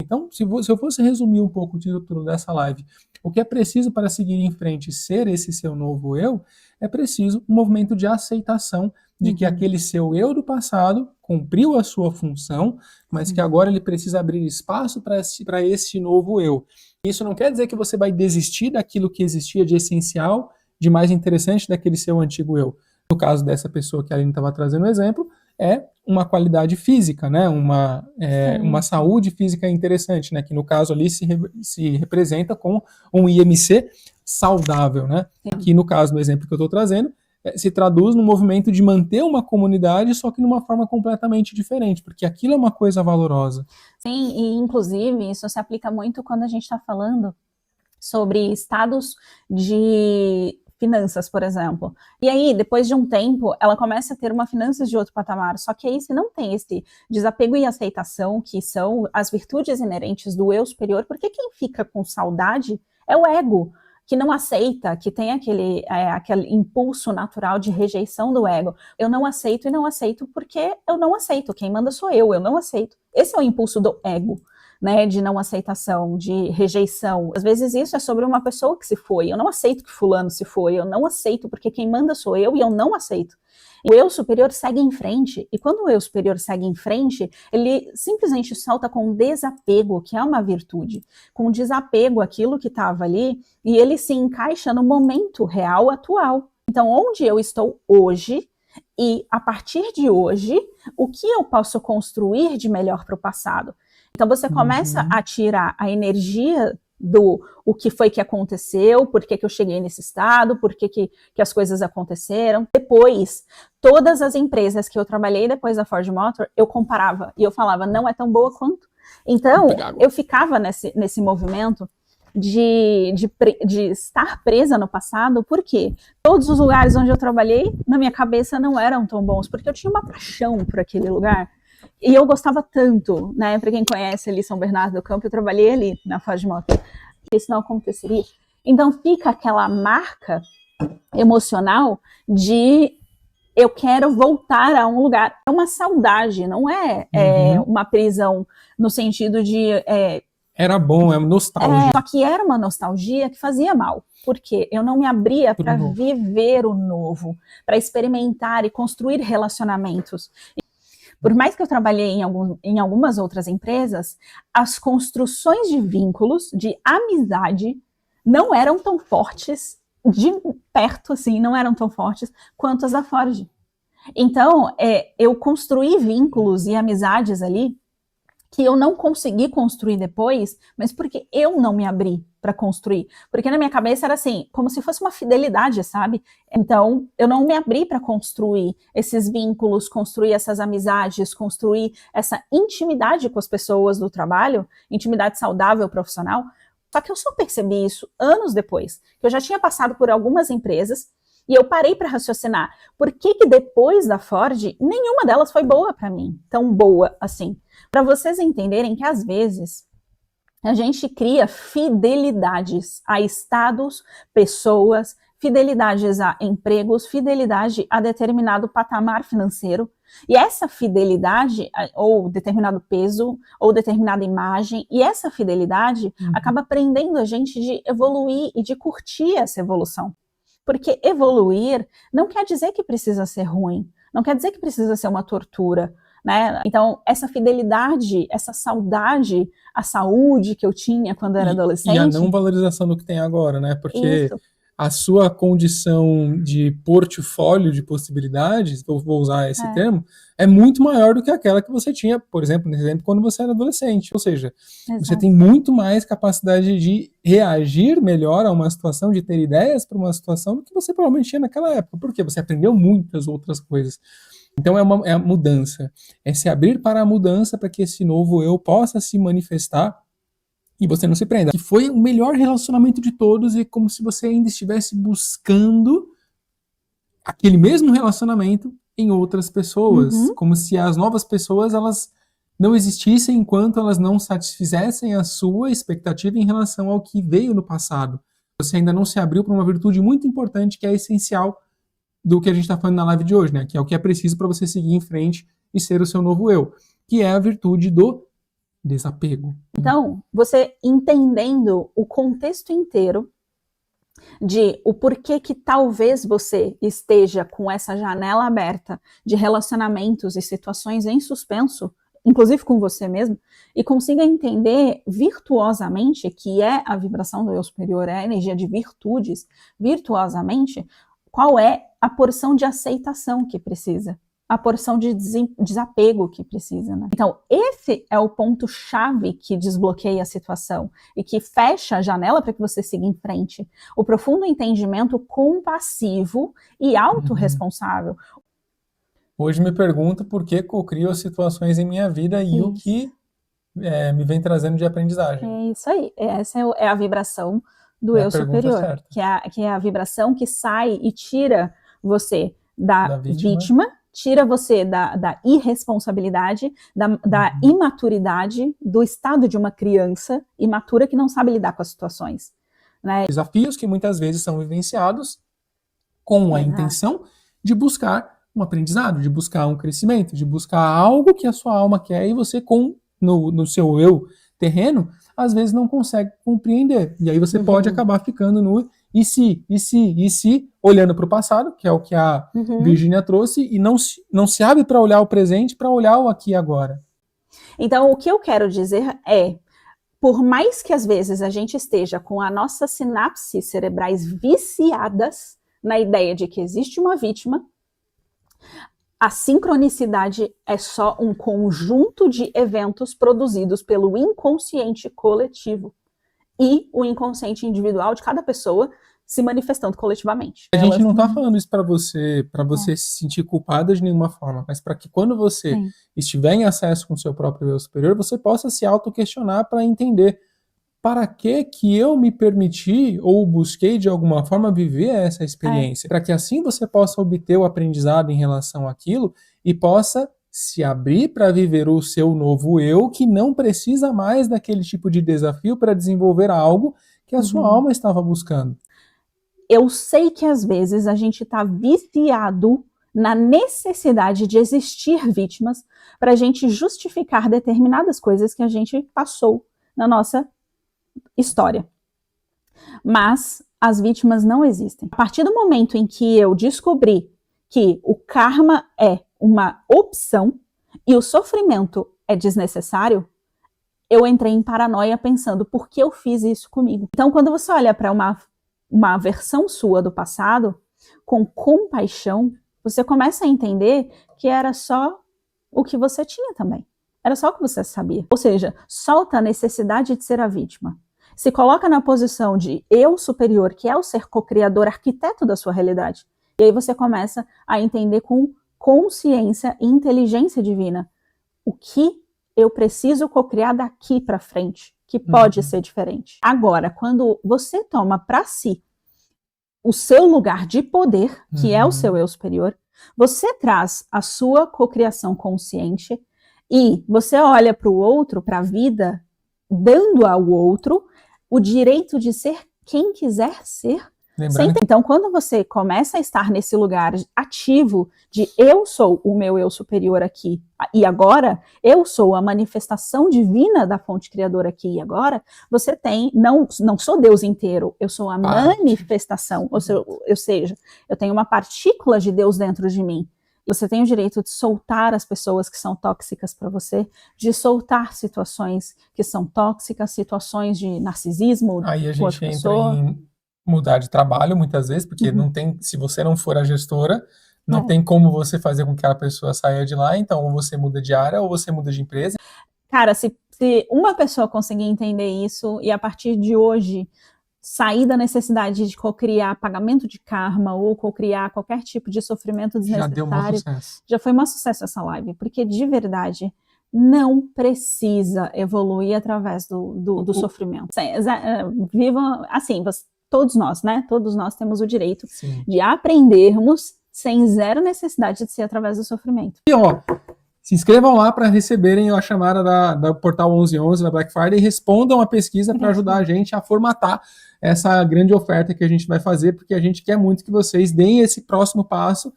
Então, se eu fosse resumir um pouco o título dessa live, o que é preciso para seguir em frente e ser esse seu novo eu, é preciso um movimento de aceitação de que aquele seu eu do passado cumpriu a sua função, mas que agora ele precisa abrir espaço para esse novo eu. Isso não quer dizer que você vai desistir daquilo que existia de essencial, de mais interessante daquele seu antigo eu. No caso dessa pessoa que a Aline estava trazendo o exemplo, é uma qualidade física, né? Uma saúde física interessante, né? Que no caso ali se representa com um IMC saudável, né? Que no caso do exemplo que eu estou trazendo, se traduz no movimento de manter uma comunidade, só que numa forma completamente diferente, porque aquilo é uma coisa valorosa. Sim, e inclusive isso se aplica muito quando a gente está falando sobre estados de finanças, por exemplo. E aí, depois de um tempo, ela começa a ter uma finanças de outro patamar, só que aí se não tem esse desapego e aceitação, que são as virtudes inerentes do eu superior, porque quem fica com saudade é o ego, que não aceita, que tem aquele impulso natural de rejeição do ego. Eu não aceito e não aceito porque eu não aceito. Quem manda sou eu não aceito. Esse é o impulso do ego, né, de não aceitação, de rejeição. Às vezes isso é sobre uma pessoa que se foi. Eu não aceito que fulano se foi. Eu não aceito porque quem manda sou eu e eu não aceito. O eu superior segue em frente, e quando o eu superior segue em frente, ele simplesmente salta com desapego, que é uma virtude, com desapego àquilo que estava ali, e ele se encaixa no momento real atual. Então, onde eu estou hoje, e a partir de hoje, o que eu posso construir de melhor para o passado? Então, você começa a tirar a energia do o que foi que aconteceu, por que eu cheguei nesse estado, por que as coisas aconteceram. Depois, todas as empresas que eu trabalhei depois da Ford Motor, eu comparava e eu falava, não é tão boa quanto. Então, eu ficava nesse movimento de estar presa no passado, porque todos os lugares onde eu trabalhei, na minha cabeça, não eram tão bons, porque eu tinha uma paixão por aquele lugar. E eu gostava tanto, né? Para quem conhece ali São Bernardo do Campo, eu trabalhei ali na Ford Motor. Isso não aconteceria. Então fica aquela marca emocional de eu quero voltar a um lugar. É uma saudade, não é, uma prisão no sentido de... Era bom, é nostalgia. Só que era uma nostalgia que fazia mal. Porque eu não me abria para viver o novo, para experimentar e construir relacionamentos. Por mais que eu trabalhei em algumas outras empresas, as construções de vínculos, de amizade, não eram tão fortes, de perto assim, não eram tão fortes quanto as da Ford. Então, eu construí vínculos e amizades ali que eu não consegui construir depois, mas porque eu não me abri para construir. Porque na minha cabeça era assim, como se fosse uma fidelidade, sabe? Então, eu não me abri para construir esses vínculos, construir essas amizades, construir essa intimidade com as pessoas do trabalho, intimidade saudável profissional. Só que eu só percebi isso anos depois. Eu já tinha passado por algumas empresas e eu parei para raciocinar. Por que depois da Ford, nenhuma delas foi boa para mim? Tão boa assim. Para vocês entenderem que, às vezes, a gente cria fidelidades a estados, pessoas, fidelidades a empregos, fidelidade a determinado patamar financeiro. E essa fidelidade, ou determinado peso, ou determinada imagem, e essa fidelidade acaba prendendo a gente de evoluir e de curtir essa evolução. Porque evoluir não quer dizer que precisa ser ruim, não quer dizer que precisa ser uma tortura, né? Então, essa fidelidade, essa saudade, a saúde que eu tinha quando era adolescente... E a não valorização do que tem agora, né? Porque a sua condição de portfólio de possibilidades, eu vou usar esse termo, é muito maior do que aquela que você tinha, por exemplo, nesse exemplo, quando você era adolescente. Ou seja, você tem muito mais capacidade de reagir melhor a uma situação, de ter ideias para uma situação do que você provavelmente tinha naquela época. Porque você aprendeu muitas outras coisas. Então é a mudança. É se abrir para a mudança para que esse novo eu possa se manifestar e você não se prenda. Que foi o melhor relacionamento de todos e como se você ainda estivesse buscando aquele mesmo relacionamento em outras pessoas. Como se as novas pessoas, elas não existissem enquanto elas não satisfizessem a sua expectativa em relação ao que veio no passado. Você ainda não se abriu para uma virtude muito importante que é essencial do que a gente está falando na live de hoje, né? Que é o que é preciso para você seguir em frente e ser o seu novo eu. Que é a virtude do Desapego. Então, você entendendo o contexto inteiro de o porquê que talvez você esteja com essa janela aberta de relacionamentos e situações em suspenso, inclusive com você mesmo, e consiga entender virtuosamente, que é a vibração do eu superior, é a energia de virtudes, virtuosamente, qual é a porção de aceitação que precisa, a porção de desapego que precisa, né? Então, esse é o ponto-chave que desbloqueia a situação e que fecha a janela para que você siga em frente. O profundo entendimento compassivo e autorresponsável. Hoje me pergunto por que cocrio situações em minha vida e o que me vem trazendo de aprendizagem. É isso aí. Essa é a vibração do eu superior, que é a vibração que sai e tira você da vítima, tira você da irresponsabilidade, da imaturidade, do estado de uma criança imatura que não sabe lidar com as situações, né? Desafios que muitas vezes são vivenciados com a intenção de buscar um aprendizado, de buscar um crescimento, de buscar algo que a sua alma quer e você, no seu eu terreno, às vezes não consegue compreender. E aí você pode acabar ficando no e se, olhando para o passado, que é o que a Virgínia trouxe, e não se abre para olhar o presente, para olhar o aqui e agora. Então, o que eu quero dizer é, por mais que às vezes a gente esteja com as nossas sinapses cerebrais viciadas na ideia de que existe uma vítima, a sincronicidade é só um conjunto de eventos produzidos pelo inconsciente coletivo e o inconsciente individual de cada pessoa se manifestando coletivamente. A gente não está falando isso para você se sentir culpada de nenhuma forma, mas para que quando você estiver em acesso com o seu próprio eu superior, você possa se auto-questionar para entender para que eu me permiti ou busquei de alguma forma viver essa experiência, para que assim você possa obter o aprendizado em relação àquilo e possa se abrir para viver o seu novo eu, que não precisa mais daquele tipo de desafio para desenvolver algo que a sua alma estava buscando. Eu sei que às vezes a gente está viciado na necessidade de existir vítimas para a gente justificar determinadas coisas que a gente passou na nossa história. Mas as vítimas não existem. A partir do momento em que eu descobri que o karma é uma opção e o sofrimento é desnecessário, eu entrei em paranoia pensando por que eu fiz isso comigo. Então, quando você olha para uma versão sua do passado, com compaixão, você começa a entender que era só o que você tinha também. Era só o que você sabia. Ou seja, solta a necessidade de ser a vítima. Se coloca na posição de eu superior, que é o ser co-criador, arquiteto da sua realidade. E aí você começa a entender com consciência e inteligência divina o que eu preciso co-criar daqui para frente, que pode ser diferente. Agora, quando você toma para si o seu lugar de poder, que é o seu eu superior, você traz a sua cocriação consciente e você olha para o outro, para a vida, dando ao outro o direito de ser quem quiser ser. Então, quando você começa a estar nesse lugar ativo de eu sou o meu eu superior aqui e agora, eu sou a manifestação divina da fonte criadora aqui e agora, você tem, não sou Deus inteiro, eu sou a manifestação, ou seja, eu tenho uma partícula de Deus dentro de mim. Você tem o direito de soltar as pessoas que são tóxicas para você, de soltar situações que são tóxicas, situações de narcisismo. Aí a gente entra em mudar de trabalho muitas vezes, porque não tem, se você não for a gestora, não tem como você fazer com que aquela pessoa saia de lá, então ou você muda de área ou você muda de empresa. Cara, se uma pessoa conseguir entender isso e a partir de hoje sair da necessidade de cocriar pagamento de karma ou cocriar qualquer tipo de sofrimento desnecessário, já deu um sucesso. Já foi um sucesso essa live, porque de verdade não precisa evoluir através do sofrimento. Vivam assim, todos nós, né? Todos nós temos o direito de aprendermos sem zero necessidade de ser através do sofrimento. E ó, se inscrevam lá para receberem a chamada da Portal 1111 da Black Friday e respondam a pesquisa para ajudar a gente a formatar essa grande oferta que a gente vai fazer, porque a gente quer muito que vocês deem esse próximo passo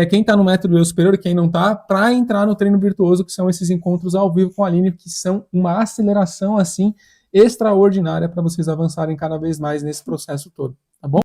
quem está no método Eu Superior e quem não está, para entrar no treino virtuoso, que são esses encontros ao vivo com a Aline, que são uma aceleração, assim, extraordinária para vocês avançarem cada vez mais nesse processo todo.